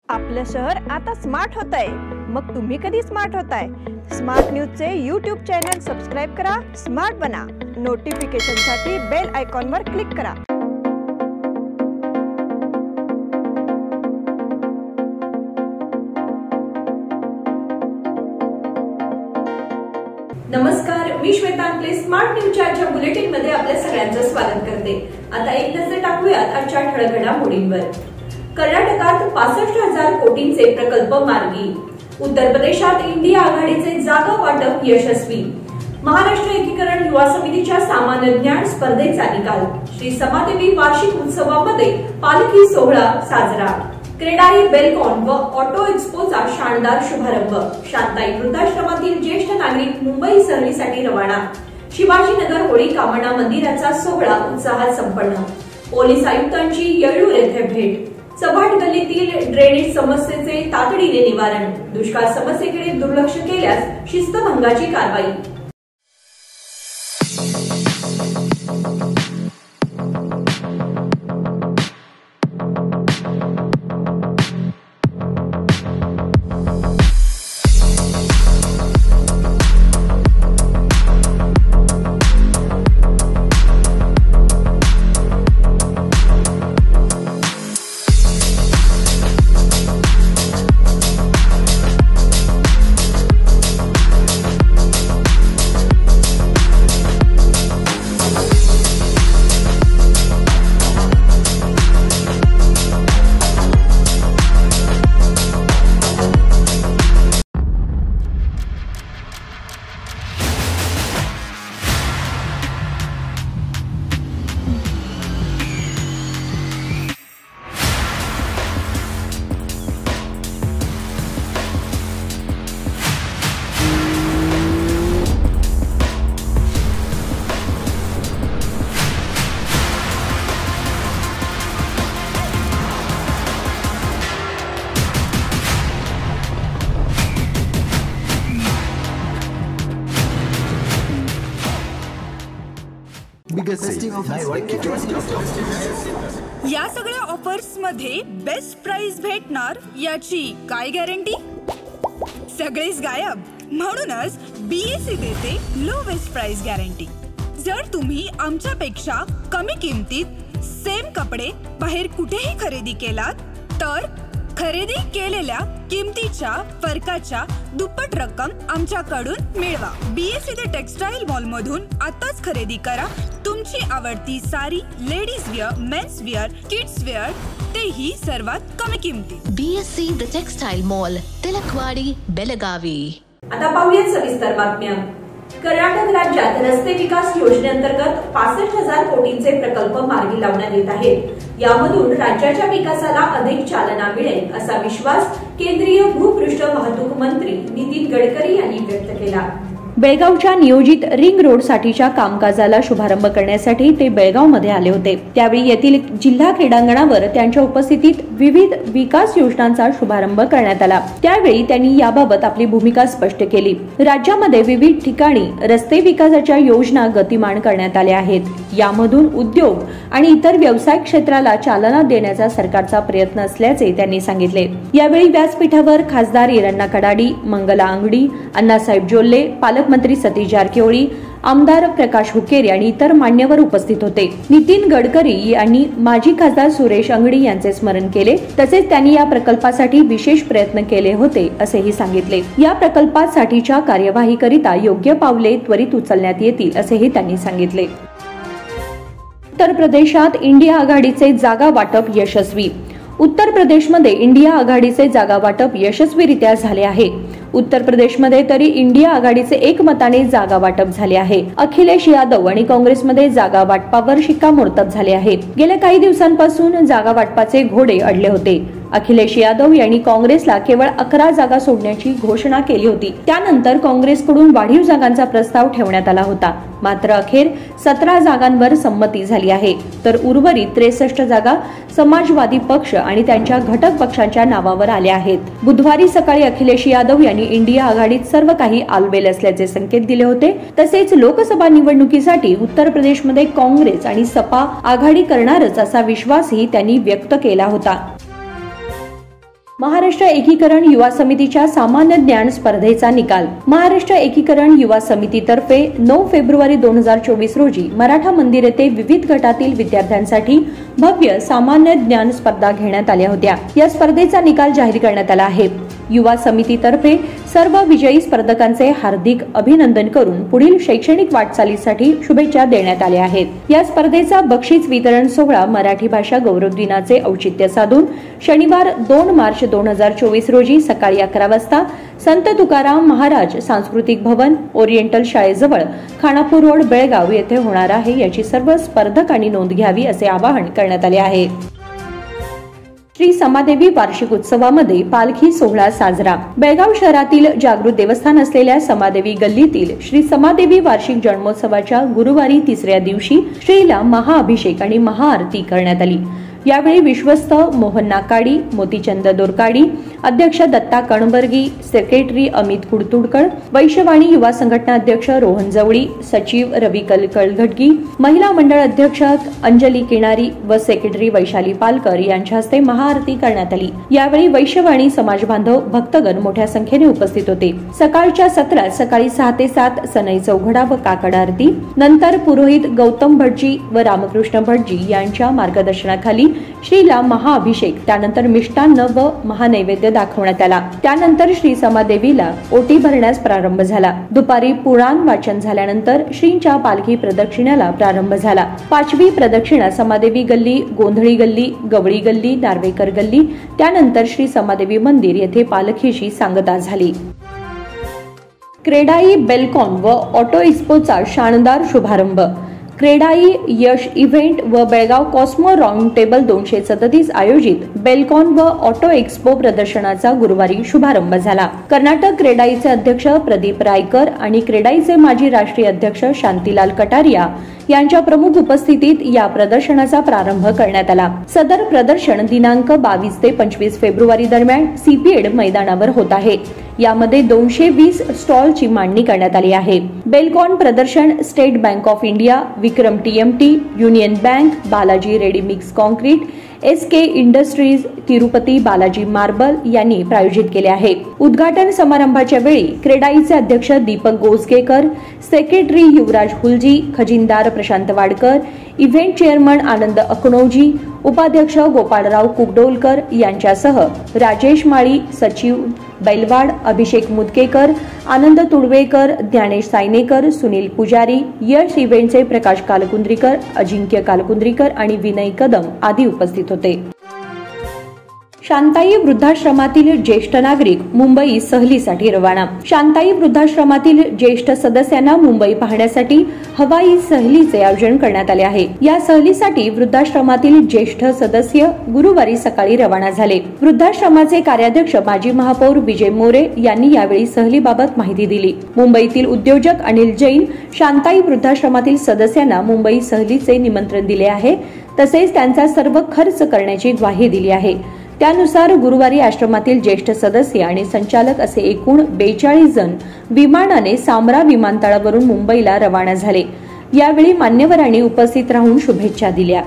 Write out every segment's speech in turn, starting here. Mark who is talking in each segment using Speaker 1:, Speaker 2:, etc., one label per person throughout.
Speaker 1: आपलं शहर आता स्मार्ट होत आहे। मग तुम्ही कधी स्मार्ट होताय? स्मार्ट न्यूजचे YouTube चॅनल सबस्क्राइब करा, स्मार्ट बना। नोटिफिकेशनसाठी बेल आयकॉनवर क्लिक करा।
Speaker 2: नमस्कार, मी श्वेता आपले स्मार्ट न्यूजच्या आजच्या बुलेटिन मध्ये आपल्या सगळ्यांचं स्वागत करते। आता एक नजर टाकूयात आजच्या ठळक घडामोडींवर। कर्नाटकात 65,000 कोटींचे प्रकल्प मार्गी। उत्तर प्रदेशात इंडिया आघाडीचे जागा वाटप यशस्वी। महाराष्ट्र एकीकरण युवा समितीच्या सामान्य ज्ञान स्पर्धेचा निकाल। श्री समादेवी वार्षिक उत्सवामध्ये पालखी सोहळा साजरा। क्रेडाई बेलकॉन व ऑटो एक्स्पोचा शानदार शुभारंभ। शांताई वृद्धाश्रमातील ज्येष्ठ नागरिक मुंबई सहलीसाठी रवाना। शिवाजीनगर होळी कामना मंदिराचा सोहळा उत्साहात संपन्न। पोलीस आयुक्तांची येळूर येथे भेट। चव्हाट गल्लीतील ड्रेनेज समस्येचे तातडीने निवारण। दुष्काळ समस्येकडे दुर्लक्ष केल्यास शिस्तभंगाची कारवाई।
Speaker 3: या सगळ्या ऑफर्स मध्ये बेस्ट प्राइस भेटणार याची काय गॅरंटी? सगळेच गायब। म्हणूनच BSE देते लो बेस्ट प्राइस गॅरंटी। जर तुम्ही आमच्यापेक्षा कमी किमतीत सेम कपडे बाहेर कुठेही खरेदी केलात तर खरेदी केलेल्या किमतीच्या फरकाच्या दुप्पट रक्कम आमच्याकडून मिळवा। BSE द टेक्सटाईल मॉल मधून आताच खरेदी करा तुमची आवडती sari, ladies wear, mens wear, kids wear, तेही सर्वात कमी किमतीत।
Speaker 4: BSE the textile mall, Tilakwadi, Belagavi.
Speaker 2: आता पाहूया सविस्तर बातम्या। कर्नाटक राज्यात रस्ते विकास योजनेअंतर्गत 65,000 कोटींचे प्रकल्प मार्गी लावण्यात येत आहेत। यामधून राज्याच्या विकासाला अधिक चालना मिळेल असा विश्वास केंद्रीय भूपृष्ठ वाहतूक मंत्री नितीन गडकरी यांनी व्यक्त केला।
Speaker 5: बेळगावच्या नियोजित रिंग रोड साठीच्या कामकाजाला शुभारंभ करण्यासाठी ते बेळगावमध्ये आले होते। त्यावेळी येथील जिल्हा क्रीडांगणावर त्यांच्या उपस्थितीत विविध विकास योजनांचा शुभारंभ करण्यात आला। त्यावेळी त्यांनी याबाबत आपली भूमिका स्पष्ट केली। राज्यामध्ये विविध ठिकाणी रस्ते विकासाच्या योजना गतिमान करण्यात आल्या आहेत। यामधून उद्योग आणि इतर व्यवसाय क्षेत्राला चालना देण्याचा सरकारचा प्रयत्न असल्याचे त्यांनी सांगितले। यावेळी व्यासपीठावर खासदार इरण्णा कडाडी, मंगला अंगडी, अण्णासाहेब जोल्ले, पालकमंत्री सतीश जारकिहोळी, आमदार प्रकाश हुक्केरी आणि इतर मान्यवर उपस्थित होते। नितीन गडकरी यांनी माजी खासदार सुरेश अंगडी यांचे स्मरण केले। तसेच त्यांनी या प्रकल्पासाठी विशेष प्रयत्न केले होते असेही सांगितले। या प्रकल्पासाठीच्या कार्यवाहीकरिता योग्य पावले त्वरित उचलण्यात येतील असेही त्यांनी सांगितले। उत्तर प्रदेशात इंडिया आघाडीचे जागा वाटप यशस्वी। उत्तर प्रदेशमध्ये इंडिया आघाडीचे जागा वाटप यशस्वीरित्या झाले आहे। उत्तर प्रदेशमध्ये तरी इंडिया आघाडीचे एकमताने जागा वाटप झाले आहे। अखिलेश यादव आणि काँग्रेसमध्ये जागा वाटपावर शिक्कामोर्तब झाले आहे। गेल्या काही दिवसांपासून जागा वाटपाचे घोडे अडले होते। अखिलेश यादव यांनी काँग्रेसला केवळ 11 जागा सोडण्याची घोषणा केली होती। त्यानंतर काँग्रेसकडून वाढीव जागांचा प्रस्ताव ठेवण्यात आला होता। मात्र अखेर 17 जागांवर संमती झाली आहे, तर उर्वरित 63 जागा समाजवादी पक्ष आणि त्यांच्या घटक पक्षांच्या नावावर आल्या आहेत। बुधवारी सकाळी अखिलेश यादव यांनी इंडिया आघाडीत सर्व काही आलबेल असल्याचे संकेत दिले होते। तसेच लोकसभा निवडणुकीसाठी उत्तर प्रदेशमध्ये काँग्रेस आणि सपा आघाडी करणारच असा विश्वासही त्यांनी व्यक्त केला होता। महाराष्ट्र एकीकरण युवा समितीच्या सामान्य ज्ञान स्पर्धेचा निकाल. महाराष्ट्र एकीकरण युवा समितीतर्फे 9 फेब्रुवारी 2024 रोजी मराठा मंदिर येथे विविध गटातील विद्यार्थ्यांसाठी भव्य सामान्य ज्ञान स्पर्धा घेण्यात आल्या होत्या. या स्पर्धेचा निकाल जाहीर करण्यात आला आहे. युवा समितीतर्फे सर्व विजयी स्पर्धकांचे हार्दिक अभिनंदन करून पुढील शैक्षणिक वाटचालीसाठी शुभेच्छा देण्यात आल्या आहेत. या स्पर्धेचा बक्षीस वितरण सोहळा मराठी भाषा गौरव दिनाचे औचित्य साधून शनिवार 2 मार्च 2024 रोजी सकाळी 11 वाजता संत तुकाराम महाराज सांस्कृतिक भवन ओरिएंटल शाळेजवळ खानापूर रोड बेळगाव येथे होणार आहे. याची सर्व स्पर्धकांनी नोंद घ्यावी असे आवाहन करण्यात आले आहे. श्री समादेवी वार्षिक उत्सवामध्ये पालखी सोहळा साजरा. बेळगाव शहरातील जागृत देवस्थान असलेल्या समादेवी गल्लीतील श्री समादेवी वार्षिक जन्मोत्सवाच्या गुरुवारी 3ऱ्या दिवशी श्रीला महाअभिषेक आणि महाआरती करण्यात आली. यावेळी विश्वस्त मोहन नाकाडी, मोतीचंद दोरकाडी, अध्यक्ष दत्ता कणबर्गी, सेक्रेटरी अमित कुडतुडकर, वैश्यवाणी युवा संघटना अध्यक्ष रोहन जवळी, सचिव रवी कळघटगी, महिला मंडळ अध्यक्ष अंजली किणारी व सेक्रेटरी वैशाली पालकर यांच्या हस्ते महाआरती करण्यात आली. यावेळी वैश्यवाणी समाज बांधव भक्तगण मोठ्या संख्येने उपस्थित होते. सकाळच्या सत्रात सकाळी 6 ते 7 सनई चौघडा व काकड आरती, नंतर पुरोहित गौतम भटजी व रामकृष्ण भटजी यांच्या मार्गदर्शनाखाली श्रीला महाअभिषेक, त्यानंतर मिष्टान्न व महानैवेद्य दाखवण्यात आला. त्यानंतर श्री समादेवीला ओटी भरण्यास प्रारंभ झाला. दुपारी पुराण वाचन झाल्यानंतर श्रींच्या पालखी प्रदक्षिणाला प्रारंभ झाला. 5वी प्रदक्षिणा समादेवी गल्ली, गोंधळी गल्ली, गवळी गल्ली, नार्वेकर गल्ली, त्यानंतर श्री समादेवी मंदिर येथे पालखीची सांगता झाली. क्रेडाई बेलकॉन व ऑटो एक्स्पोचा शानदार शुभारंभ. क्रेडाई यश इव्हेंट व बेळगाव कॉस्मो राऊंड टेबल 237 आयोजित बेलकॉन व ऑटो एक्स्पो प्रदर्शनाचा गुरुवारी शुभारंभ झाला. कर्नाटक क्रेडाईचे अध्यक्ष प्रदीप रायकर आणि क्रेडाईचे माजी राष्ट्रीय अध्यक्ष शांतीलाल कटारिया यांच्या प्रमुख उपस्थितीत या प्रदर्शनाचा प्रारंभ करण्यात आला. सदर प्रदर्शन दिनांक 22 ते 25 फेब्रुवारी दरम्यान सीपीएड मैदानावर होत आहे. यामध्ये 220 स्टॉलची मांडणी करण्यात आली आहे. बेलकॉन प्रदर्शन state bank of India, Vikram TMT, union bank, Balaji ready mix concrete, SK industries, Tirupati Balaji marble यांनी प्रायोजित केले आहे. उद्घाटन समारंभाच्या वेळी क्रेडाईचे अध्यक्ष दीपक गोसगेकर, सेक्रेटरी युवराज हुलजी, खजिनदार प्रशांत वाडकर, इव्हेंट चेअरमन आनंद अकणोजी, उपाध्यक्ष गोपाळराव कुकडोलकर यांच्यासह राजेश माळी, सचिव बैलवाड, अभिषेक मुदकेकर, आनंद तुडवेकर, ज्ञानेश सायनेकर, सुनील पुजारी, यश इव्हेंटचे प्रकाश कालकुंद्रीकर, अजिंक्य कालकुंद्रीकर आणि विनय कदम आदी उपस्थित होते. शांताई वृद्धाश्रमातील ज्येष्ठ नागरिक मुंबई सहलीसाठी रवाना. शांताई वृद्धाश्रमातील ज्येष्ठ सदस्यांना मुंबई पाहण्यासाठी हवाई सहलीचे आयोजन करण्यात आले आहे. या सहलीसाठी वृद्धाश्रमातील ज्येष्ठ सदस्य गुरुवारी सकाळी रवाना झाले. वृद्धाश्रमाचे कार्याध्यक्ष माजी महापौर विजय मोरे यांनी यावेळी सहलीबाबत माहिती दिली. मुंबईतील उद्योजक अनिल जैन शांताई वृद्धाश्रमातील सदस्यांना मुंबई सहलीचे निमंत्रण दिले आहे, तसेच त्यांचा सर्व खर्च करण्याची ग्वाही दिली आहे. त्यानुसार गुरुवारी आश्रमातील ज्येष्ठ सदस्य आणि संचालक असे एकूण 42 जण विमानाने सामरा विमानतळावरून मुंबईला रवाना झाले. यावेळी मान्यवरांनी उपस्थित राहून शुभेच्छा दिल्या.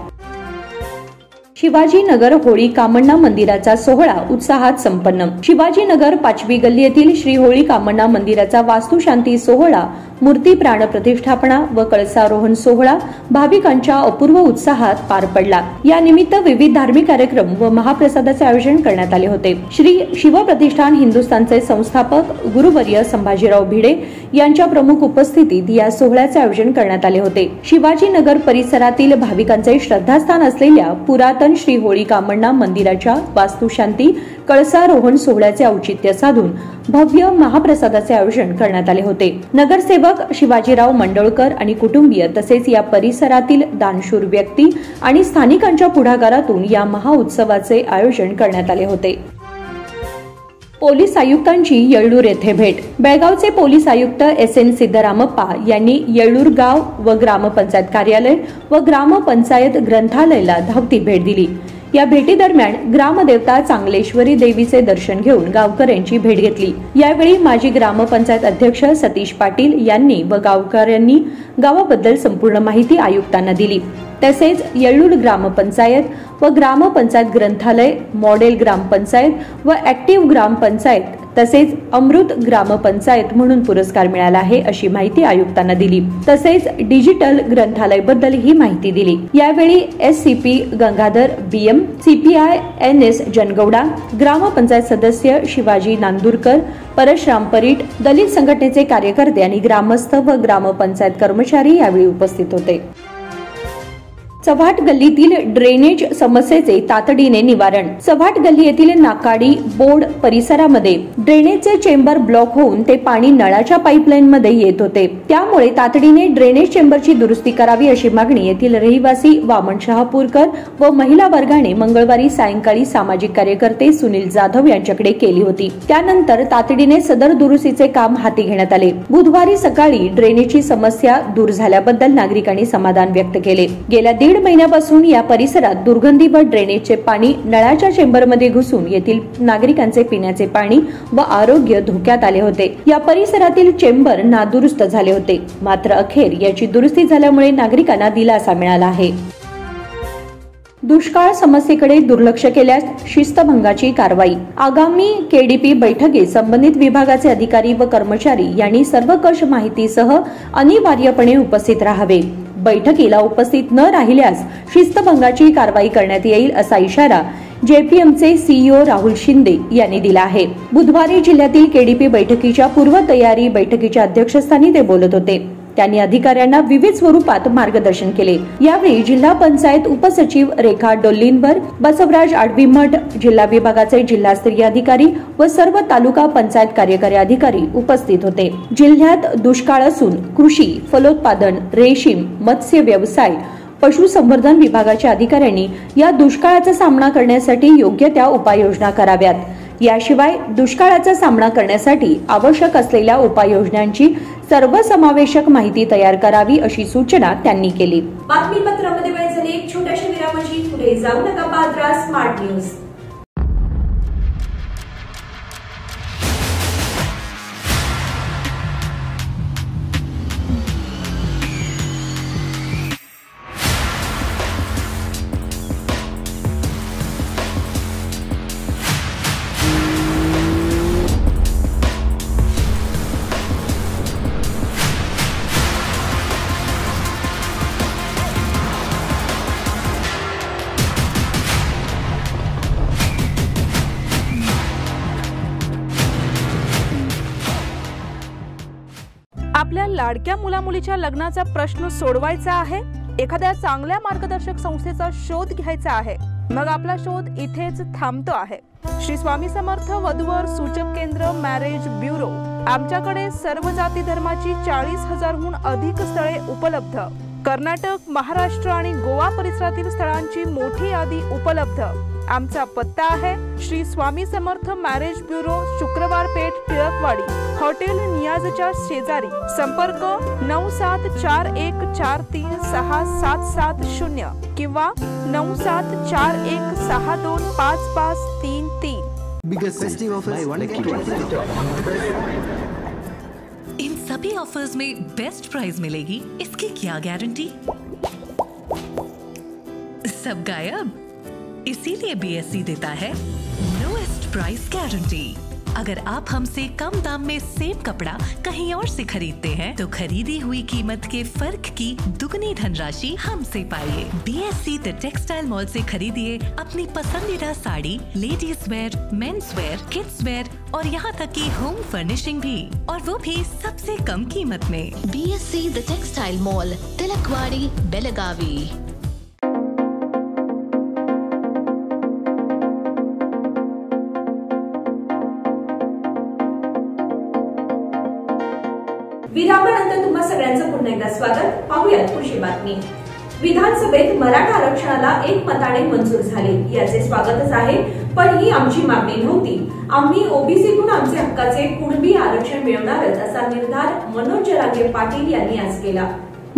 Speaker 5: शिवाजीनगर होळी कामण्णा मंदिराचा सोहळा उत्साहात संपन्न. शिवाजीनगर 5वी गल्ली येथील श्री होळी कामण्णा मंदिराचा वास्तुशांती सोहळा, मूर्ती प्राण प्रतिष्ठापना व कळसारोहण सोहळा भाविकांच्या अपूर्व उत्साहात पार पडला. या निमित्त विविध धार्मिक कार्यक्रम व महाप्रसादाचे आयोजन करण्यात आले होते. श्री शिवप्रतिष्ठान हिंदुस्थानचे संस्थापक गुरुवर्य संभाजीराव भिडे यांच्या प्रमुख उपस्थितीत या सोहळ्याचे आयोजन करण्यात आले होते. शिवाजीनगर परिसरातील भाविकांचे श्रद्धास्थान असलेल्या पुरातन श्री होळी कामण्णा मंदिराच्या वास्तुशांती कळसारोहण सोहळ्याचे औचित्य साधून भव्य महाप्रसादाचे आयोजन करण्यात आले होते. नगरसेवक शिवाजीराव मंडोळकर आणि कुटुंबीय तसेच या परिसरातील दानशूर व्यक्ती आणि स्थानिकांच्या पुढाकारातून या महाउत्सवाचे आयोजन करण्यात आले होते. पोलीस आयुक्तांची येळ्ळूर येथे भेट. बेळगावचे पोलीस आयुक्त SN सिद्धरामप्पा यांनी येळ्ळूर गाव व ग्रामपंचायत कार्यालय व ग्रामपंचायत ग्रंथालयाला धावती भेट दिली. या भेटीदरम्यान ग्रामदेवता चांगलेश्वरी देवीचे दर्शन घेऊन गावकऱ्यांची भेट घेतली. यावेळी माजी ग्रामपंचायत अध्यक्ष सतीश पाटील यांनी व गावकऱ्यांनी गावाबद्दल संपूर्ण माहिती आयुक्तांना दिली. तसेच येळ्ळूर ग्रामपंचायत व ग्रामपंचायत ग्रंथालय, मॉडेल ग्रामपंचायत व ऍक्टिव्ह ग्रामपंचायत तसेच अमृत ग्रामपंचायत म्हणून पुरस्कार मिळाला आहे अशी माहिती आयुक्तांना दिली। तसेच डिजिटल ग्रंथालय बद्दल ही माहिती दिली। यावेळी SCP Gangadhar BM, CPI NS जनगौडा, ग्रामपंचायत सदस्य शिवाजी नांदुरकर, परशुराम परीट, दलित संघटनेचे कार्यकर्ते आणि ग्रामस्थ व ग्रामपंचायत कर्मचारी यावेळी उपस्थित होते। चव्हाट गल्लीतील ड्रेनेज समस्येचे तातडीने निवारण। चव्हाट गल्ली येथील नाकाडी बोर्ड परिसरामध्ये ड्रेनेजचे चेंबर ब्लॉक होऊन ते पाणी नळाच्या पाईपलाईन मध्ये येत होते। त्यामुळे तातडीने ड्रेनेज चेंबरची दुरुस्ती करावी अशी मागणी येथील रहिवासी वामन शहापूरकर व महिला वर्गाने मंगळवारी सायंकाळी सामाजिक कार्यकर्ते सुनील जाधव यांच्याकडे केली होती। त्यानंतर तातडीने सदर दुरुस्तीचे काम हाती घेण्यात आले। बुधवारी सकाळी ड्रेनेजची समस्या दूर झाल्याबद्दल नागरिकांनी समाधान व्यक्त केले। गेल्या 1.5 महिन्यापासून या परिसरात दुर्गंधी व ड्रेनेजचे पाणी नळाच्या चेंबरमध्ये घुसून येथील नागरिकांचे पिण्याचे पाणी व आरोग्य धोक्यात आले होते। या परिसरातील चेंबर नादुरुस्त झाले होते, मात्र अखेर याची दुरुस्ती झाल्यामुळे नागरिकांना दिलासा मिळाला आहे। दुष्काळ समस्येकडे दुर्लक्ष केल्यास शिस्तभंगाची कारवाई। आगामी KDP बैठकीत संबंधित विभागाचे अधिकारी व कर्मचारी यांनी सर्वकष माहितीसह अनिवार्यपणे उपस्थित राहावे। बैठकीला उपस्थित न राहिल्यास शिस्तभंगाची कारवाई करण्यात येईल असा इशारा JPMचे CEO राहुल शिंदे यांनी दिला आहे। बुधवारी जिल्ह्यातील KDP बैठकीच्या पूर्वतयारी बैठकीच्या अध्यक्षस्थानी ते बोलत होते। त्यांनी अधिकाऱ्यांना विविध स्वरूपात मार्गदर्शन केले। यावेळी जिल्हा पंचायत उपसचिव रेखा डोल्लींवर, बसवराज आडवीमठ, जिल्हा विभागाचे जिल्हास्तरीय अधिकारी व सर्व तालुका पंचायत कार्यकारी अधिकारी उपस्थित होते। जिल्ह्यात दुष्काळ असून कृषी, फलोत्पादन, रेशीम, मत्स्य व्यवसाय, पशुसंवर्धन विभागाच्या अधिकाऱ्यांनी या दुष्काळाचा सामना करण्यासाठी योग्य त्या उपाययोजना कराव्यात। याशिवाय दुष्काळाचा सामना करण्यासाठी आवश्यक असलेल्या उपाययोजनांची सर्वसमावेशक माहिती तयार करावी अशी सूचना त्यांनी केली।
Speaker 2: बातमीपत्रामध्ये वेळ झाली एक छोट्याशा विरामाची। पुढे जाऊ नका, पाहत राहा स्मार्ट न्यूज।
Speaker 6: आपल्या लाडक्या मुलामुलीच्या लग्नाचा प्रश्न सोडवायचा आहे, एखाद्या चांगल्या मार्गदर्शक संस्थेचा शोध घ्यायचा आहे, मग आपला शोध इथेच थांबतो आहे। श्री स्वामी समर्थ वधूवर सूचक केंद्र मॅरेज ब्युरो। आमच्याकडे सर्व जाती धर्माची 40,000हून अधिक स्थळे उपलब्ध। कर्नाटक, महाराष्ट्र आणि गोवा परिसरातील स्थळांची मोठी यादी उपलब्ध। आमचा पत्ता आहे श्री स्वामी समर्थ मॅरेज ब्युरो, शुक्रवार पेठ, टिळकवाडी, हॉटेल नियाजच्या शेजारी। संपर्क 9741436770 किंवा 9741625533।
Speaker 4: इन सभी ऑफर्स में बेस्ट प्राइस मिलेगी, इसकी क्या गारंटी? सब गायब, इसीलिए BSC देता है लोएस्ट प्राइस गारंटी। अगर आप हमसे कम दाम में सेम कपड़ा कहीं और से खरीदते हैं तो खरीदी हुई कीमत के फर्क की दुगनी धनराशि हमसे पाइए। BSC द टेक्सटाइल मॉल से खरीदिए अपनी पसंदीदा sari, ladies wear, mens wear, kids wear और यहाँ तक की होम फर्निशिंग भी, और वो भी सबसे कम कीमत में।
Speaker 7: BSC the textile mall, Tilakwadi, Belagavi.
Speaker 2: विरामानंतर तुम्हा सगळ्यांचं पुन्हा एकदा स्वागत। पाहूयात पुढची बातमी। विधानसभेत मराठा आरक्षणाला एकमताने मंजूर झाले, याचे स्वागतच आहे, पण ही आमची मागणी नव्हती। आम्ही ओबीसीतून आमचे हक्काचे कुणबी आरक्षण मिळवणारच असा निर्धार मनोज जरांगे पाटील यांनी आज केला।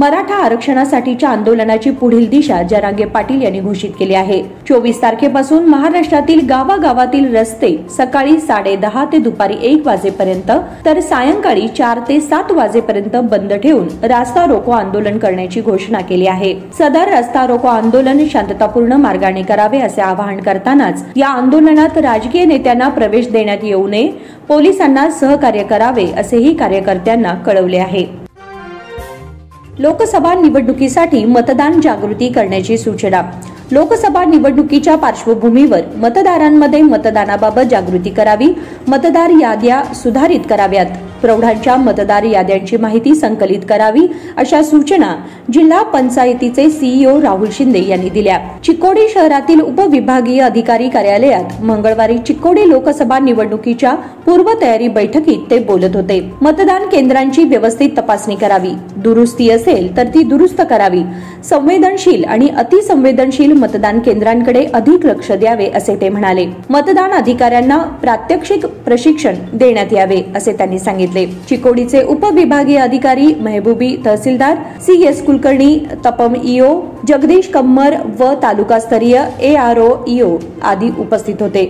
Speaker 5: मराठा आरक्षणासाठीच्या आंदोलनाची पुढील दिशा जरांगे पाटील यांनी घोषित केली आहे. 24 तारखेपासून महाराष्ट्रातील गावागावातील रस्ते सकाळी 10:30 ते दुपारी 1 वाजेपर्यंत तर सायंकाळी 4 ते 7 वाजेपर्यंत बंद ठेवून रास्ता रोको आंदोलन करण्याची घोषणा केली आहे. सदर रास्ता रोको आंदोलन शांततापूर्ण मार्गाने करावे असे आवाहन करतानाच या आंदोलनात राजकीय नेत्यांना प्रवेश देण्यात येऊ नये, पोलिसांना सहकार्य करावे असेही कार्यकर्त्यांना कळवले आहे. लोकसभा निवडणुकीसाठी मतदान जागृती करण्याची सूचना. लोकसभा निवडणुकीच्या पार्श्वभूमीवर मतदारांमध्ये मतदानाबाबत जागृती करावी, मतदार याद्या सुधारित कराव्यात, प्रौढांच्या मतदार याद्यांची माहिती संकलित करावी अशा सूचना जिल्हा पंचायतीचे सीईओ राहुल शिंदे यांनी दिल्या. चिक्कोडी शहरातील उपविभागीय अधिकारी कार्यालयात मंगळवारी चिक्कोडी लोकसभा निवडणुकीच्या पूर्वतयारी बैठकीत ते बोलत होते. मतदान केंद्रांची व्यवस्थित तपासणी करावी, दुरुस्ती असेल तर ती दुरुस्त करावी, संवेदनशील आणि अतिसंवेदनशील मतदान केंद्रांकडे अधिक लक्ष द्यावे असे ते म्हणाले. मतदान अधिकाऱ्यांना प्रात्यक्षिक प्रशिक्षण देण्यात यावे असे त्यांनी सांगितले. चिकोडीचे उपविभागीय अधिकारी महबूबी तहसीलदार, CS कुलकर्णी, तपम ईओ जगदीश कम्मर व तालुकास्तरीय ARO ईओ आदी उपस्थित होते.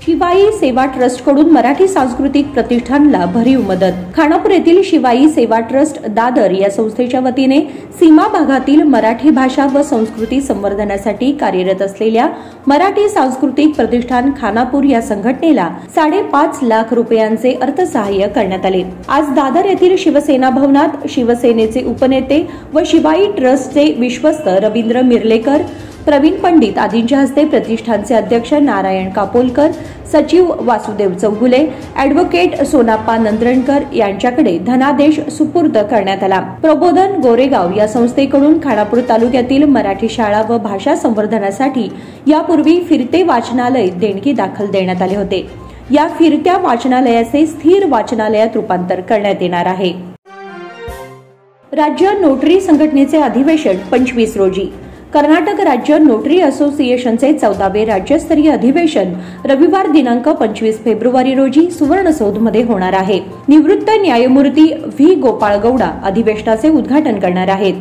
Speaker 5: शिवाई सेवा ट्रस्ट कडून मराठी सांस्कृतिक प्रतिष्ठानला भरीव मदत. खानापूर येथील शिवाई सेवा ट्रस्ट दादर या संस्थेच्या वतीने सीमा भागातील मराठी भाषा व संस्कृती संवर्धनासाठी कार्यरत असलेल्या मराठी सांस्कृतिक प्रतिष्ठान खानापूर या संघटनेला 5.5 लाख रुपयांचे अर्थसहाय्य करण्यात आले. आज दादर येथील शिवसेना भवनात शिवसेनेचे उपनेते व शिवाई ट्रस्टचे विश्वस्त रवींद्र मिर्लेकर, प्रवीण पंडित आदींच्या हस्ते प्रतिष्ठानचे अध्यक्ष नारायण कापोलकर, सचिव वासुदेव चौगुले, ॲडव्होकेट सोनाप्पा नंदरणकर यांच्याकडे धनादेश सुपूर्द करण्यात आला. प्रबोधन गोरेगाव या संस्थेकडून खानापूर तालुक्यातील मराठी शाळा व भाषा संवर्धनासाठी यापूर्वी फिरते वाचनालय देणगी दाखल देण्यात आले होते. या फिरत्या वाचनालयाचे स्थिर वाचनालयात रूपांतर करण्यात येणार आहे. राज्य नोटरी संघटनेचे अधिवेशन 25 रोजी. कर्नाटक राज्य नोटरी असोसिएशनचे 14वे राज्यस्तरीय अधिवेशन रविवार दिनांक 25 फेब्रुवारी रोजी सुवर्णसौधमध्ये होणार आहे. निवृत्त न्यायमूर्ती व्ही गोपाळ गौडा अधिवेशनाचे उद्घाटन करणार आहेत.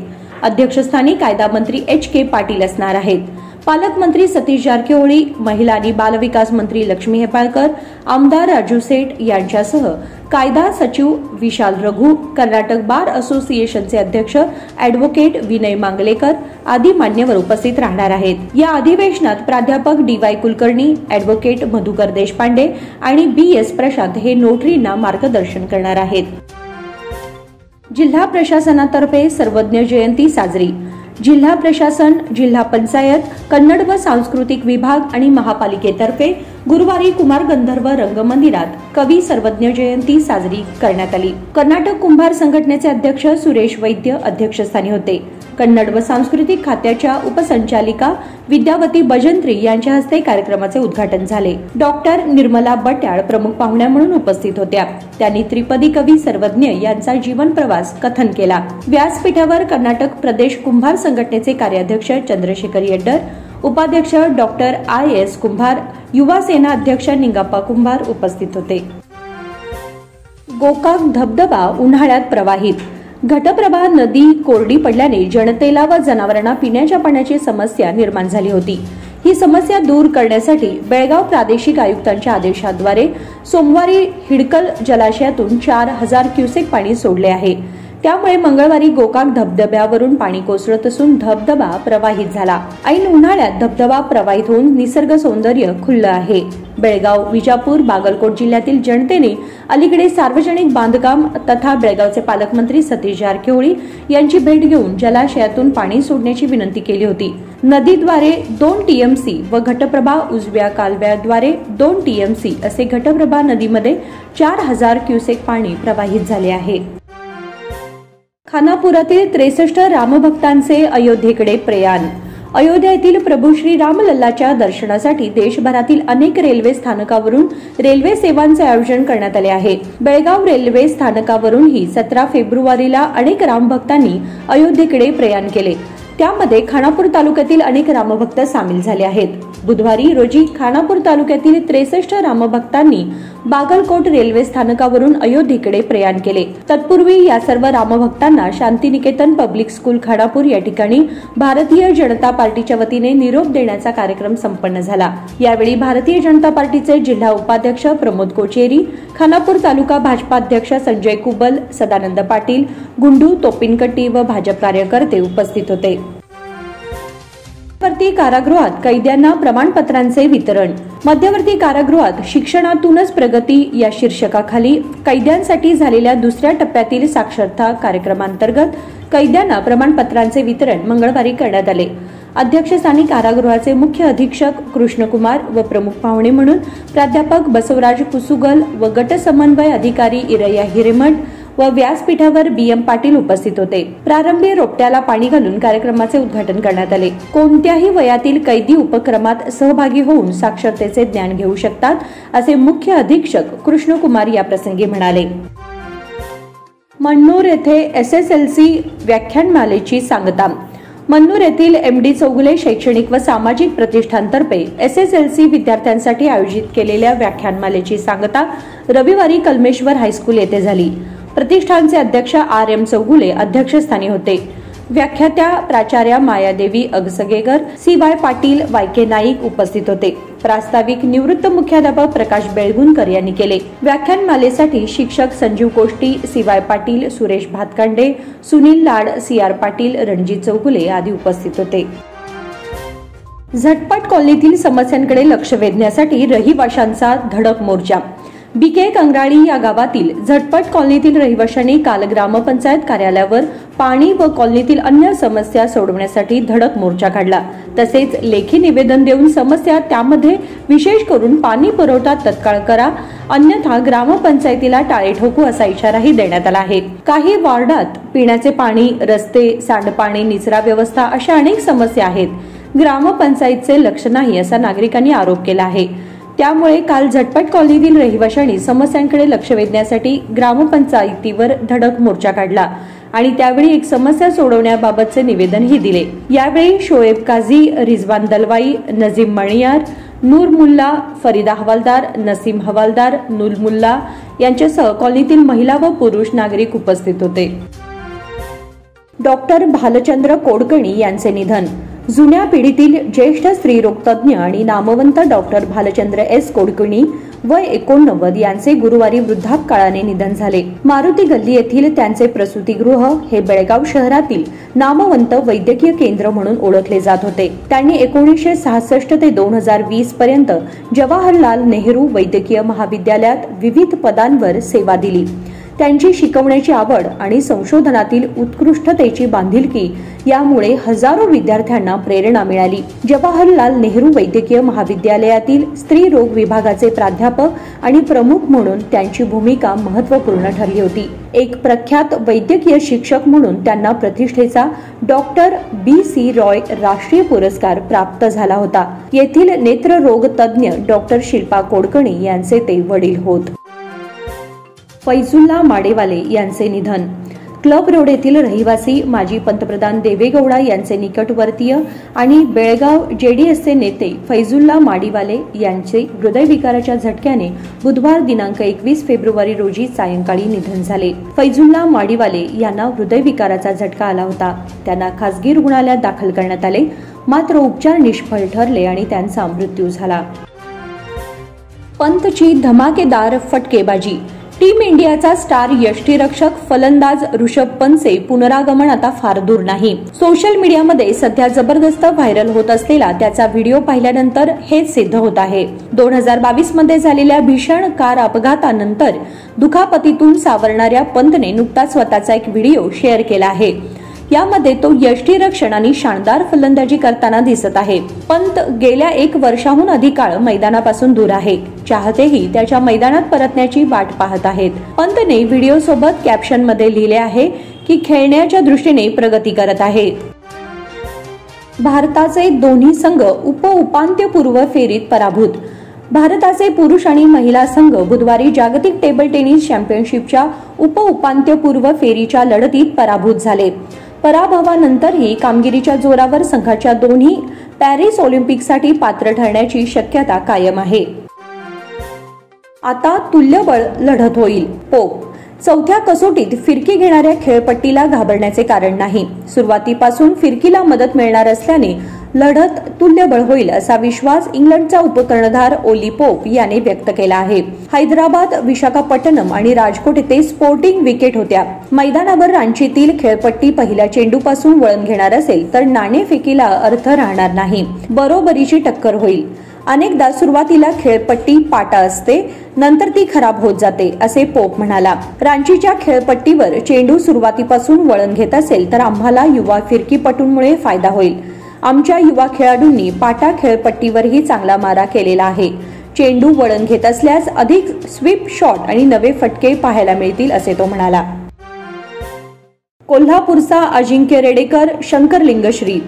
Speaker 5: अध्यक्षस्थानी कायदा मंत्री HK पाटील असणार आहेत. पालकमंत्री सतीश जारकिहोळी, महिला आणि बालविकास मंत्री लक्ष्मी हेपाळकर, आमदार राजू सेठ यांच्यासह कायदा सचिव विशाल रघु, कर्नाटक बार असोसिएशनचे अध्यक्ष ॲडव्होकेट विनय मांगलेकर आदी मान्यवर उपस्थित राहणार आहेत. या अधिवेशनात प्राध्यापक DY कुलकर्णी, ॲडव्होकेट मधुकर देशपांडे आणि BS प्रशांत हे नोटरींना मार्गदर्शन करणार आहेत. जिल्हा प्रशासनातर्फे सर्वज्ञ जयंती साजरी. जिल्हा प्रशासन, जिल्हा पंचायत, कन्नड व सांस्कृतिक विभाग आणि महापालिकेतर्फे गुरुवारी कुमार गंधर्व रंगमंदिरात कवी सर्वज्ञ जयंती साजरी करण्यात आली. कर्नाटक कुंभार संघटनेचे अध्यक्ष सुरेश वैद्य अध्यक्षस्थानी होते. कन्नड व सांस्कृतिक खात्याच्या उपसंचालिका विद्यावती भजंत्री यांच्या हस्ते कार्यक्रमाचे उद्घाटन झाले. डॉक्टर निर्मला बट्याळ प्रमुख पाहुण्या म्हणून उपस्थित होत्या. त्यांनी त्रिपदी कवी सर्वज्ञ यांचा जीवन प्रवास कथन केला. व्यासपीठावर कर्नाटक प्रदेश कुंभार संघटनेचे कार्याध्यक्ष चंद्रशेखर येड्डर, उपाध्यक्ष डॉक्टर IS कुंभार, युवा सेना अध्यक्ष निंगाप्पा कुंभार उपस्थित होते. गोकाक धबधबा उन्हाळ्यात प्रवाहित. घटप्रभा नदी कोरडी पडल्याने जनतेला व जनावरांना पिण्याच्या पाण्याची समस्या निर्माण झाली होती. ही समस्या दूर करण्यासाठी बेळगाव प्रादेशिक आयुक्तांच्या आदेशाद्वारे सोमवारी हिडकल जलाशयातून 4000 क्युसेक पाणी सोडले आहे. त्यामुळे मंगळवारी गोकाक धबधब्यावरून पाणी कोसळत असून धबधबा प्रवाहित झाला. ऐन उन्हाळ्यात धबधबा प्रवाहित होऊन निसर्ग सौंदर्य खुललं आहे. बेळगाव, विजापूर, बागलकोट जिल्ह्यातील जनतेने अलीकडे सार्वजनिक बांधकाम तथा बेळगावचे पालकमंत्री सतीश जारकिहोळी यांची भेट घेऊन जलाशयातून पाणी सोडण्याची विनंती केली होती. नदीद्वारे 2 TMC व घटप्रभा उजव्या कालव्याद्वारे 2 TMC असे घटप्रभा नदीमध्ये 4000 क्युसेक पाणी प्रवाहित झाले आहे. खानापुरातील 63 रामभक्तांचे अयोध्येकडे प्रयाण. अयोध्या येथील प्रभू श्री रामलल्लाच्या दर्शनासाठी देशभरातील अनेक रेल्वे स्थानकावरून रेल्वे सेवांचे आयोजन करण्यात आले आहे. बेळगाव रेल्वे स्थानकावरूनही 17 फेब्रुवारीला अनेक रामभक्तांनी अयोध्येकडे प्रयाण केले. त्यामध्ये खानापूर तालुक्यातील अनेक रामभक्त सामील झाले आहेत. बुधवारी रोजी खानापूर तालुक्यातील 63 रामभक्तांनी बागलकोट रेल्वे स्थानकावरून अयोध्येकडे प्रयाण केले. तत्पूर्वी या सर्व रामभक्तांना शांतिनिकेतन पब्लिक स्कूल खानापूर या ठिकाणी भारतीय जनता पार्टीच्या वतीने निरोप देण्याचा कार्यक्रम संपन्न झाला. यावेळी भारतीय जनता पार्टीचे जिल्हा उपाध्यक्ष प्रमोद कोचेरी, खानापूर तालुका भाजपा अध्यक्ष संजय कुबल, सदानंद पाटील, गुंडू तोपिनकट्टी व भाजप कार्यकर्ते उपस्थित होते. मध्यवर्ती कारागृहात कैद्यांना प्रमाणपत्रांचे वितरण. मध्यवर्ती कारागृहात शिक्षणातूनच प्रगती या शीर्षकाखाली कैद्यांसाठी झालेल्या दुसऱ्या टप्प्यातील साक्षरता कार्यक्रमांतर्गत कैद्यांना प्रमाणपत्रांचे वितरण मंगळवारी करण्यात आले. अध्यक्षस्थानी कारागृहाचे मुख्य अधीक्षक कृष्णकुमार व प्रमुख पाहुणे म्हणून प्राध्यापक बसवराज कुसुगल व गट समन्वय अधिकारी इरया हिरेमठ व व्यासपीठावर BM पाटील उपस्थित होते. प्रारंभी रोपट्याला पाणी घालून कार्यक्रमाचे उद्घाटन करण्यात आले. कोणत्याही वयातील कैदी उपक्रमात सहभागी होऊन साक्षरतेचे ज्ञान घेऊ शकतात, असे मुख्य अधीक्षक कृष्णकुमार या प्रसंगी म्हणाले. मन्नूर येथे SSLC व्याख्यानमालेची सांगता. मन्नूर येथील MD चौगुले शैक्षणिक व सामाजिक प्रतिष्ठानतर्फे SSLC विद्यार्थ्यांसाठी आयोजित केलेल्या व्याख्यानमालेची सांगता रविवारी कलमेश्वर हायस्कूल येथे झाली. प्रतिष्ठानचे अध्यक्ष RM चौगुले अध्यक्षस्थानी होते. व्याख्यात्या प्राचार्या मायादेवी अगसगेकर, CY पाटील, YK नाईक उपस्थित होते. प्रास्ताविक निवृत्त मुख्याध्यापक प्रकाश बेळगुणकर यांनी केले. व्याख्यानमालेसाठी शिक्षक संजीव कोष्टी, CY पाटील, सुरेश भातकांडे, सुनील लाड, CR पाटील, रणजित चौगुले आदी उपस्थित होते. झटपट कॉलनीतील समस्यांकडे लक्ष वेधण्यासाठी रहिवाशांचा धडक मोर्चा. BK कंगराळी या गावातील झटपट कॉलनीतील रहिवाशांनी काल ग्रामपंचायत कार्यालयावर पाणी व कॉलनीतील अन्य समस्या सोडवण्यासाठी धडक मोर्चा काढला. तसेच लेखी निवेदन देऊन समस्या, त्यामध्ये विशेष करून पाणी पुरवठा तत्काळ करा, अन्यथा ग्रामपंचायतीला टाळे ठोकू असा इशाराही देण्यात आला आहे. काही वॉर्डात पिण्याचे पाणी, रस्ते, सांडपाणी, निचरा व्यवस्था अशा अनेक समस्या आहेत. ग्रामपंचायतचे लक्ष नाही असा नागरिकांनी आरोप केला आहे. त्यामुळे काल झटपट कॉलनीतील रहिवाशांनी समस्यांकडे लक्ष वेधण्यासाठी ग्रामपंचायतीवर धडक मोर्चा काढला आणि त्यावेळी एक समस्या सोडवण्याबाबतचे निवेदनही दिले. यावेळी शोएब काझी, रिजवान दलवाई, नजीम मणियार, नूर मुल्ला, फरीदा हवालदार, नसीम हवालदार, नुल मुल्ला यांच्यासह कॉलनीतील महिला व पुरुष नागरिक उपस्थित होते. डॉक्टर भालचंद्र कोडकणी यांचे निधन. जुन्या पिढीतील ज्येष्ठ स्त्रीरोग तज्ज्ञ आणि नामवंत डॉक्टर भालचंद्र S कोडकणी वय 89 यांचे गुरुवारी वृद्धापकाळाने निधन झाले. मारुती गल्ली येथील त्यांचे प्रसूतीगृह हे बेळगाव शहरातील नामवंत वैद्यकीय केंद्र म्हणून ओळखले जात होते. त्यांनी 1966 ते 2020 पर्यंत जवाहरलाल नेहरू वैद्यकीय महाविद्यालयात विविध पदांवर सेवा दिली. त्यांची शिकवण्याची आवड आणि संशोधनातील उत्कृष्टतेची बांधिलकी यामुळे हजारो विद्यार्थ्यांना प्रेरणा मिळाली. जवाहरलाल नेहरू वैद्यकीय महाविद्यालयातील स्त्री रोग विभागाचे प्राध्यापक आणि प्रमुख म्हणून त्यांची भूमिका महत्त्वपूर्ण ठरली होती. एक प्रख्यात वैद्यकीय शिक्षक म्हणून त्यांना प्रतिष्ठेचा डॉक्टर BC रॉय राष्ट्रीय पुरस्कार प्राप्त झाला होता. येथील नेत्ररोग तज्ज्ञ डॉक्टर शिल्पा कोडकणी यांचे ते वडील होत. फैजुल्ला माडेवाले यांचे निधन. क्लब रोड येथील रहिवासी माजी पंतप्रधान देवेगौडा यांचे निकटवर्तीय आणि बेळगाव JDSचे नेते फैजुल्ला माडेवाले यांचे हृदयविकाराच्या झटक्याने बुधवार दिनांक 21 फेब्रुवारी रोजी सायंकाळी निधन झाले. फैजुल्ला माडेवाले यांना हृदयविकाराचा झटका आला होता. त्यांना खासगी रुग्णालयात दाखल करण्यात आले, मात्र उपचार निष्फळ ठरले आणि त्यांचा मृत्यू झाला. पंतची धमाकेदार फटकेबाजी. टीम इंडियाचा स्टार यष्टिरक्षक फलंदाज ऋषभ पंतचे पुनरागमन आता फार दूर नाही. सोशल मीडियामध्ये सध्या जबरदस्त व्हायरल होत असलेला त्याचा व्हिडिओ पाहिल्यानंतर हेच सिद्ध होत आहे. 2022 मध्ये झालेल्या भीषण कार अपघातानंतर दुखापतीतून सावरणाऱ्या पंतने नुकताच स्वतःचा एक व्हिडिओ शेअर केला आहे. यामध्ये तो यष्टिरक्षण आणि शानदार फलंदाजी करताना दिसत आहे. पंत गेल्या 1 वर्षाहून अधिक काळ मैदानापासून दूर आहे. चाहतेही त्याच्या मैदानात परतण्याची वाट पाहत आहेत. पंतने व्हिडिओ सोबत कॅप्शन मध्ये लिहिले आहे की खेळण्याच्या दृष्टीने प्रगती करत आहे. भारताचे दोन्ही संघ उपांत्यपूर्व फेरीत पराभूत. भारताचे पुरुष आणि महिला संघ बुधवारी जागतिक टेबल टेनिस चॅम्पियनशिपच्या उपांत्यपूर्व फेरीच्या लढतीत पराभूत झाले. पराभवानंतरही कामगिरीच्या जोरावर संघाच्या दोन्ही पॅरिस ऑलिम्पिकसाठी पात्र ठरण्याची शक्यता कायम आहे. आता तुल्यबळ लढत होईल. पोप चौथ्या कसोटीत फिरकी घेणाऱ्या खेळपट्टीला घाबरण्याचे कारण नाही. सुरुवातीपासून फिरकीला मदत मिळणार असल्याने लढत तुल्यबळ होईल असा विश्वास इंग्लंडचा उपकर्णधार ओली पोप याने व्यक्त केला आहे. हैदराबाद, विशाखापट्टणम आणि राजकोट येथे स्पोर्टिंग विकेट होत्या. मैदानावर रांचीतील खेळपट्टी पहिल्या चेंडूपासून वळण घेणार असेल तर नाणेफेकीला अर्थ राहणार नाही. बरोबरीची टक्कर होईल. अनेकदा सुरुवातीला खेळपट्टी पाटा असते, नंतर ती खराब होत जाते असे पोप म्हणाला. रांचीच्या खेळपट्टीवर चेंडू सुरुवातीपासून वळण घेत असेल तर आम्हाला युवा फिरकीपटूंमुळे फायदा होईल. आमच्या युवा खेळाडूंनी पाटा खेळपट्टीवरही चांगला मारा केलेला आहे. चेंडू वळण घेत असल्यास अधिक स्वीप शॉट आणि नवे फटके पाहायला मिळतील असे तो म्हणाला. कोल्हापूरचा अजिंक्य रेडेकर शंकरलिंगश्री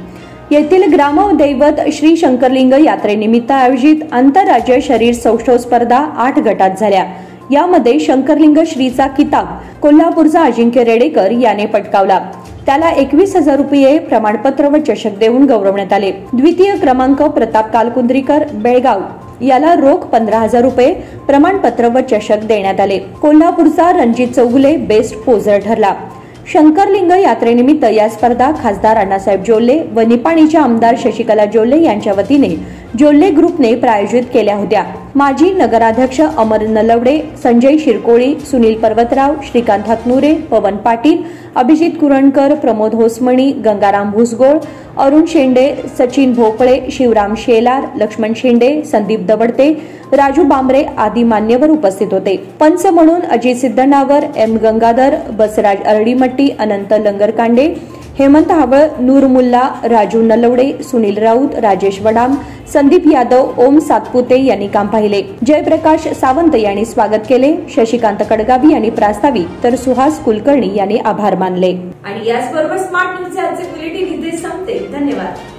Speaker 5: येथील ग्रामदैवत श्री शंकरलिंग यात्रेनिमित्त आयोजित आंतरराज्य शरीर सौष्ठव स्पर्धा 8 गटात झाल्या. यामध्ये शंकरलिंग श्रीचा किताब कोल्हापूरचा अजिंक्य रेडेकर याने पटकावला. त्याला 21,000 रुपये प्रमाणपत्र व चषक देऊन गौरवण्यात आले. द्वितीय क्रमांक प्रताप कालकुंद्रीकर बेळगाव याला रोख 15,000 रुपये प्रमाणपत्र व चषक देण्यात आले. कोल्हापूरचा रणजित चौगुले बेस्ट पोझर ठरला. शंकरलिंग यात्रेनिमित्त या स्पर्धा खासदार अण्णासाहेब जोल्ले व निपाणीच्या आमदार शशिकला जोल्ले यांच्या वतीने जोल्ले ग्रुपने प्रायोजित केल्या होत्या. माजी नगराध्यक्ष अमर नलवडे, संजय शिरकोळी, सुनील पर्वतराव, श्रीकांत हातनुरे, पवन पाटील, अभिजित कुरणकर, प्रमोद होसमणी, गंगाराम भुसगोळ, अरुण शेंडे, सचिन भोपळे, शिवराम शेलार, लक्ष्मण शेंडे, संदीप दबडते, राजू बांबरे आदी मान्यवर उपस्थित होते. पंच म्हणून अजित सिद्धनावर, एम गंगाधर, बसराज अरडीमट्टी, अनंत लंगरकांडे, हेमंत हावळ, नूर मुल्ला, राजू नलवडे, सुनील राऊत, राजेश वडाम, संदीप यादव, ओम सातपुते यांनी काम पाहिले. जयप्रकाश सावंत यांनी स्वागत केले. शशिकांत कडगावी यांनी प्रास्ताविक तर सुहास कुलकर्णी यांनी आभार मानले.
Speaker 2: आणि याचबरोबर स्मार्ट न्यूजचे आजचे बुलेटिन इथे संपते. धन्यवाद.